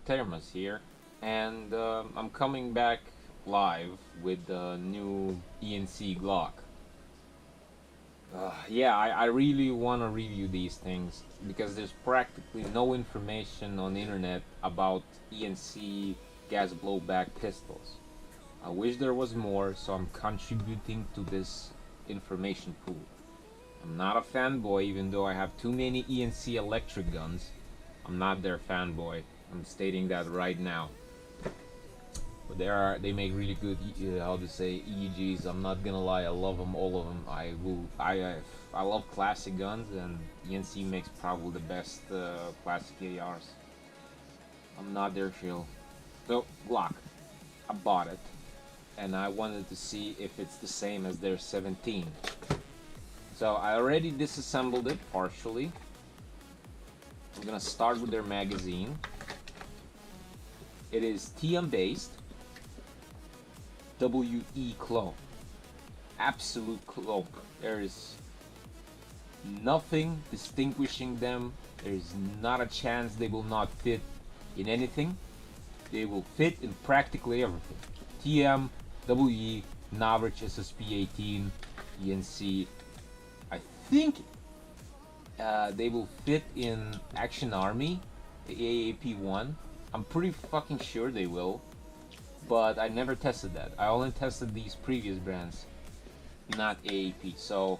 Termas here, and I'm coming back live with the new E&C Glock. Yeah, I really want to review these things because there's practically no information on the internet about E&C gas blowback pistols. I wish there was more, so I'm contributing to this information pool. I'm not a fanboy, even though I have too many E&C electric guns. I'm not their fanboy. I'm stating that right now. But they make really good how to say EEGs. I'm not gonna lie, I love them, all of them. I love classic guns, and E&C makes probably the best classic ARs. I'm not their shill. So Glock, I bought it, and I wanted to see if it's the same as their 17. So I already disassembled it partially. I'm gonna start with their magazine. It is TM based, WE clone, absolute clone. There is nothing distinguishing them. There's not a chance they will not fit in anything. They will fit in practically everything. TM, WE, Navrich SSP 18, E&C. I think they will fit in Action Army, the AAP1. I'm pretty fucking sure they will, but I never tested that. I only tested these previous brands, not AAP, so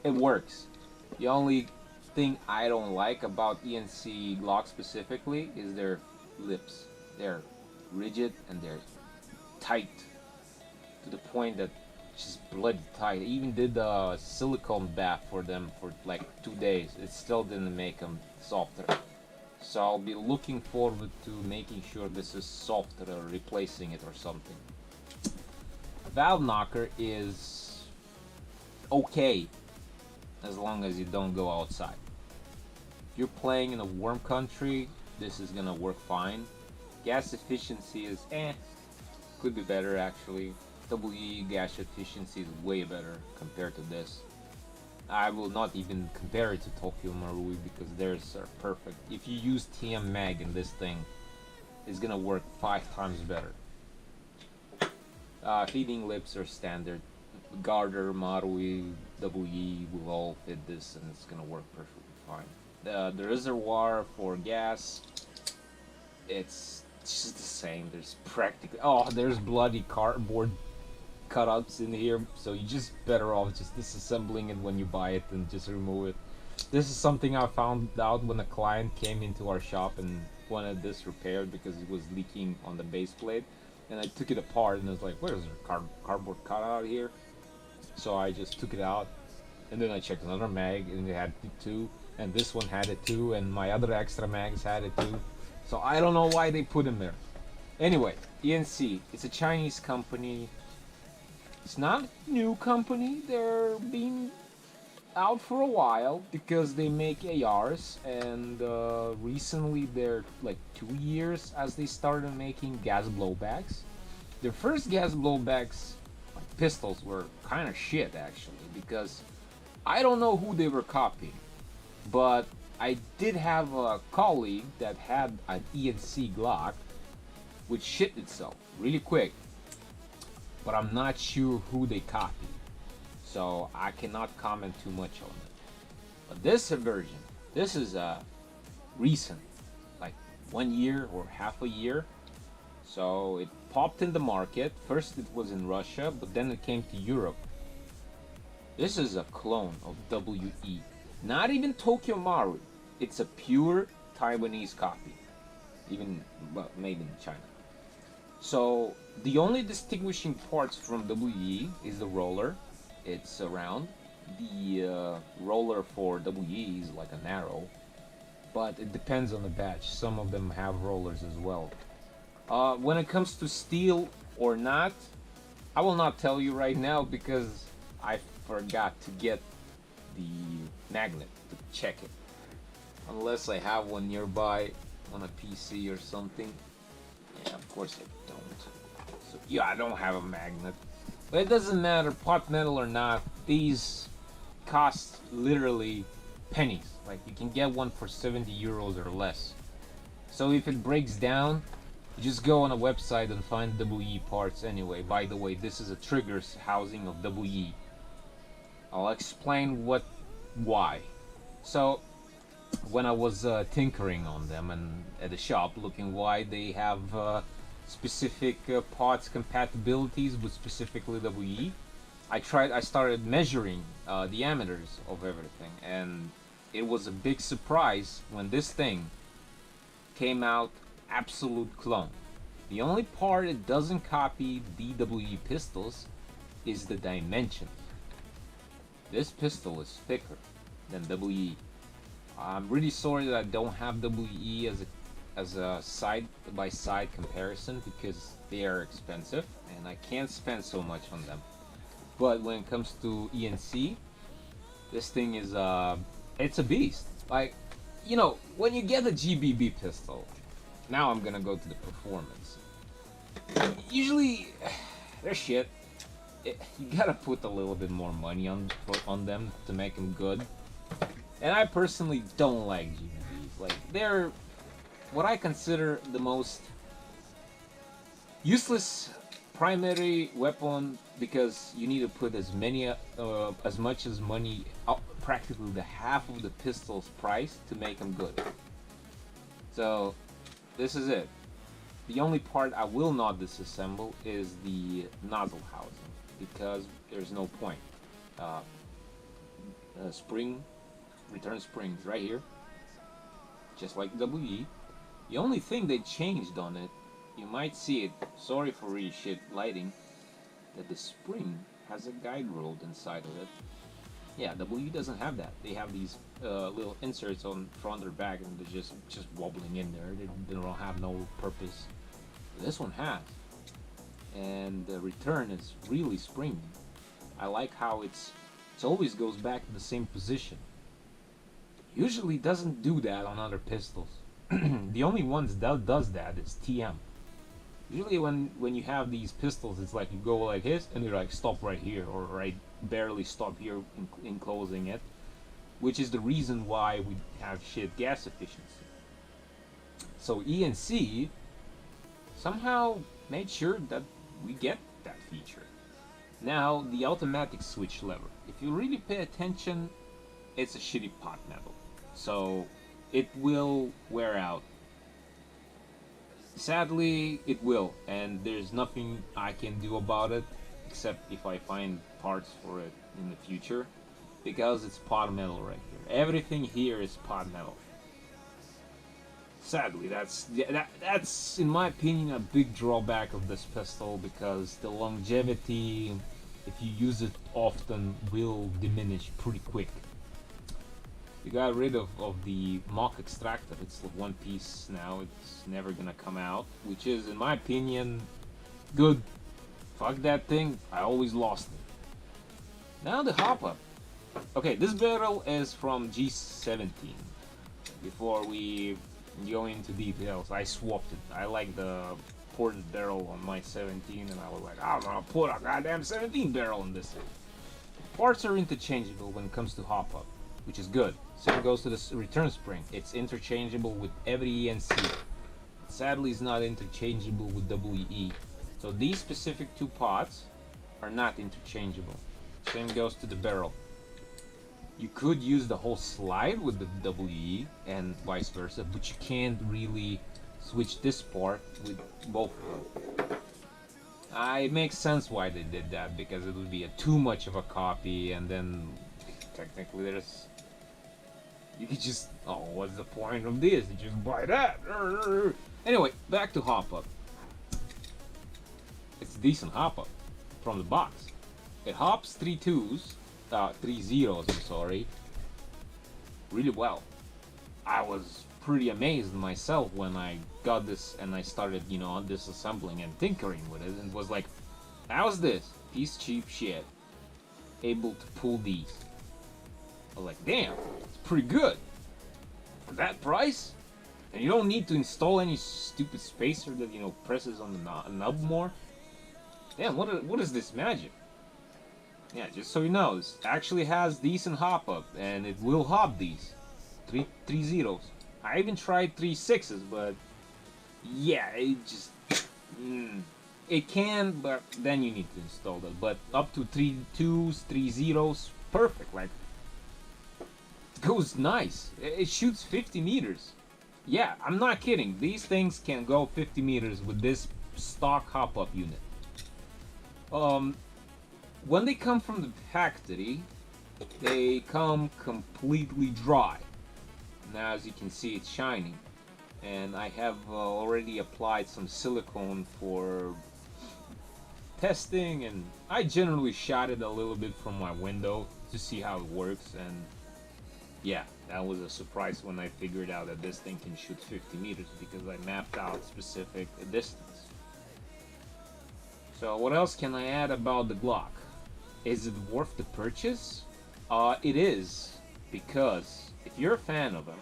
it works. The only thing I don't like about E&C Glock specifically is their lips. They're rigid and they're tight to the point that it's just bloody tight. I even did a silicone bath for them for like 2 days. It still didn't make them softer. So I'll be looking forward to making sure this is softer or replacing it or something. Valve knocker is okay as long as you don't go outside. If you're playing in a warm country, this is gonna work fine. Gas efficiency is could be better actually. WE gas efficiency is way better compared to this. I will not even compare it to Tokyo Marui because theirs are perfect. If you use TM mag in this thing, it's gonna work 5 times better. Feeding lips are standard. Garter, Marui, WE will all fit this and it's gonna work perfectly fine. The reservoir for gas, it's just the same. There's practically there's bloody cardboard cutouts in here, so you just better off just disassembling it when you buy it and just remove it. This is something I found out when a client came into our shop and wanted this repaired because it was leaking on the base plate, and I took it apart and I was like, where's the cardboard cutout here? So I just took it out, and then I checked another mag and it had it too, and this one had it too, and my other extra mags had it too. So I don't know why they put them there. Anyway, E&C, it's a Chinese company. It's not a new company. They're been out for a while because they make ARs, and recently they're like 2 years as they started making gas blowbacks. Their first gas blowbacks, like pistols, were kind of shit actually, because I don't know who they were copying, but I did have a colleague that had an E&C Glock which shit itself really quick, but I'm not sure who they copied, so I cannot comment too much on it. But this version, this is recent, like 1 year or half a year. So it popped in the market. First it was in Russia, but then it came to Europe. This is a clone of WE, not even Tokyo Maru. It's a pure Taiwanese copy, even made in China. So the only distinguishing parts from WE is the roller. It's round. The roller for WE is like an arrow, but it depends on the batch. Some of them have rollers as well. When it comes to steel or not, I will not tell you right now because I forgot to get the magnet to check it. Unless I have one nearby on a PC or something. Yeah, of course I don't. So yeah, I don't have a magnet. But it doesn't matter, pot metal or not, these cost literally pennies. Like you can get one for 70 euros or less. So if it breaks down, you just go on a website and find WE parts anyway. By the way, this is a triggers housing of WE. I'll explain why. So when I was tinkering on them and at the shop, looking why they have specific parts compatibilities with specifically WE, I started measuring diameters of everything, and it was a big surprise when this thing came out absolute clone. The only part it doesn't copy DWE pistols is the dimensions. This pistol is thicker than WE. I'm really sorry that I don't have WE as a side by side comparison because they are expensive and I can't spend so much on them. But when it comes to E&C, this thing is it's a beast. Like, you know, when you get a GBB pistol, now I'm gonna go to the performance. Usually, they're shit. You gotta put a little bit more money on them to make them good. And I personally don't like GBBs. Like, they're what I consider the most useless primary weapon because you need to put as much as money up, practically the half of the pistol's price to make them good. So this is it. The only part I will not disassemble is the nozzle housing because there's no point. Spring, return springs right here, just like WE. The only thing they changed on it, you might see it, sorry for really shit lighting, that the spring has a guide rolled inside of it. Yeah, WE doesn't have that. They have these little inserts on front or back and they're just wobbling in there. They don't have no purpose. This one has. And the return is really springy. I like how it always goes back to the same position. Usually doesn't do that on other pistols. The only ones that does that is TM. Usually when you have these pistols, it's like you go like this and you're like stop right here or right barely stop here in closing it, which is the reason why we have shit gas efficiency. So E&C somehow made sure that we get that feature. Now the automatic switch lever. If you really pay attention, it's a shitty pot metal. So it will wear out. Sadly, it will, and there's nothing I can do about it except if I find parts for it in the future, because it's pot metal right here. Everything here is pot metal. Sadly, that's in my opinion a big drawback of this pistol, because the longevity, if you use it often, will diminish pretty quick. You got rid of the mock extractor. It's one piece now. It's never gonna come out, which is, in my opinion, good. Fuck that thing. I always lost it. Now the hop-up. Okay, this barrel is from G17. Before we go into details, I swapped it. I like the ported barrel on my 17, and I was like, I'm gonna put a goddamn 17 barrel on this thing. Parts are interchangeable when it comes to hop-up, which is good. Same goes to the return spring. It's interchangeable with every E&C. Sadly, it's not interchangeable with WE. So these specific two pots are not interchangeable. Same goes to the barrel. You could use the whole slide with the WE and vice versa, but you can't really switch this part with both of them. It makes sense why they did that, because it would be too much of a copy, and then technically you could just, oh, what's the point of this? You just buy that. Anyway, back to hop-up. It's a decent hop-up from the box. It hops 3 zeros, I'm sorry, really well. I was pretty amazed myself when I got this and I started, disassembling and tinkering with it, and was like, how's this? Piece cheap shit able to pull these? I was like, damn, it's pretty good. For that price? And you don't need to install any stupid spacer that, presses on the knob more. Damn, what is this magic? Yeah, just so you know, this actually has decent hop up, and it will hop these. 3 zeros. I even tried 3.6s, but yeah, it just it can, but then you need to install that. But up to 3.2s, 3.0s, perfect. Like, it goes nice. It shoots 50 meters. Yeah, I'm not kidding. These things can go 50 meters with this stock hop-up unit. When they come from the factory, they come completely dry. Now, as you can see, it's shining. And I have already applied some silicone for testing, and I generally shot it a little bit from my window to see how it works. And yeah, that was a surprise when I figured out that this thing can shoot 50 meters, because I mapped out specific distance. So what else can I add about the Glock? Is it worth the purchase? It is, because if you're a fan of them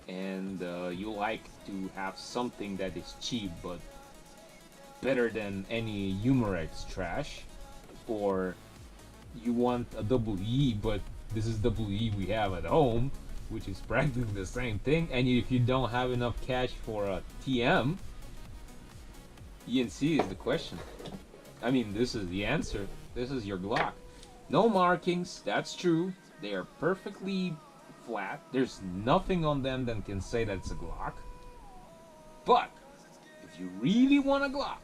and you like to have something that is cheap but better than any Humorex trash, or you want a double E but this is double E we have at home, which is practically the same thing, and if you don't have enough cash for a TM, E&C is the question. I mean, this is the answer. This is your Glock. No markings, that's true. They are perfectly flat. There's nothing on them that can say that's a Glock. But if you really want a Glock,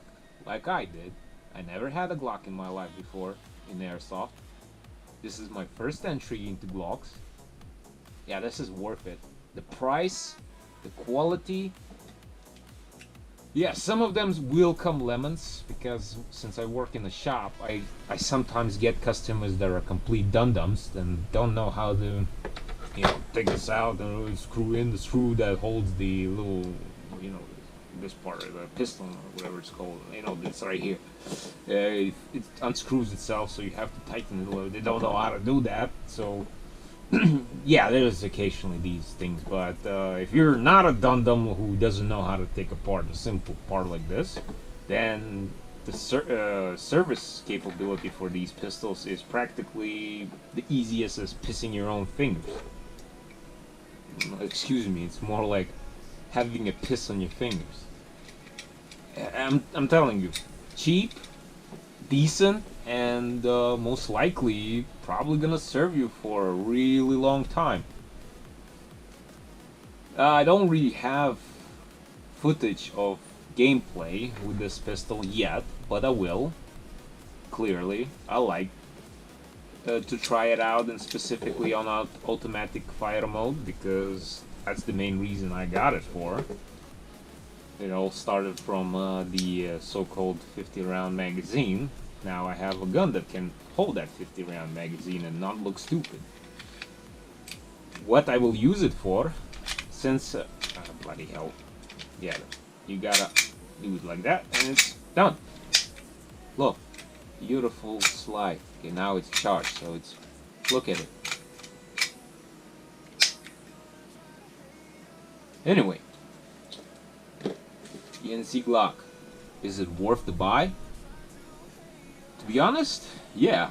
like I did, I never had a Glock in my life before in Airsoft. This is my first entry into Glocks. Yeah, this is worth it. The price, the quality. Yeah, some of them will come lemons, because since I work in a shop, I sometimes get customers that are complete dum-dums and don't know how to, take this out and really screw in the screw that holds the little, this part of the piston or whatever it's called. This right here. It unscrews itself, so you have to tighten it a little. They don't know how to do that, so yeah, there's occasionally these things. But if you're not a dum-dum who doesn't know how to take apart a simple part like this, then the service capability for these pistols is practically the easiest as pissing your own fingers. Excuse me, it's more like having a piss on your fingers. I'm telling you, cheap, decent, and most likely probably gonna serve you for a really long time. I don't really have footage of gameplay with this pistol yet, but I will. Clearly, I like to try it out, and specifically on automatic fire mode, because that's the main reason I got it for. It all started from the so-called 50-round magazine. Now I have a gun that can hold that 50-round magazine and not look stupid. What I will use it for, since bloody hell, yeah, you gotta do it like that, and it's done. Look, beautiful slide. Okay, now it's charged, so look at it. Anyway, E&C Glock, is it worth the buy? To be honest, yeah.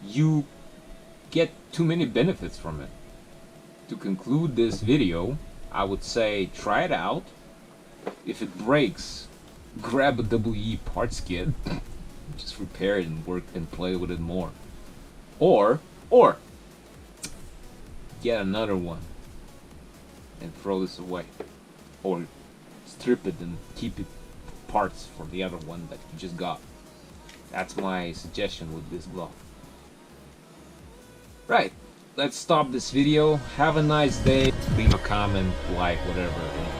You get too many benefits from it. To conclude this video, I would say try it out. If it breaks, grab a WE parts kit, just repair it and work and play with it more. Or get another one and throw this away. Or strip it and keep it parts for the other one that you just got. That's my suggestion with this Glock. Right, let's stop this video. Have a nice day. Leave a comment, like, whatever.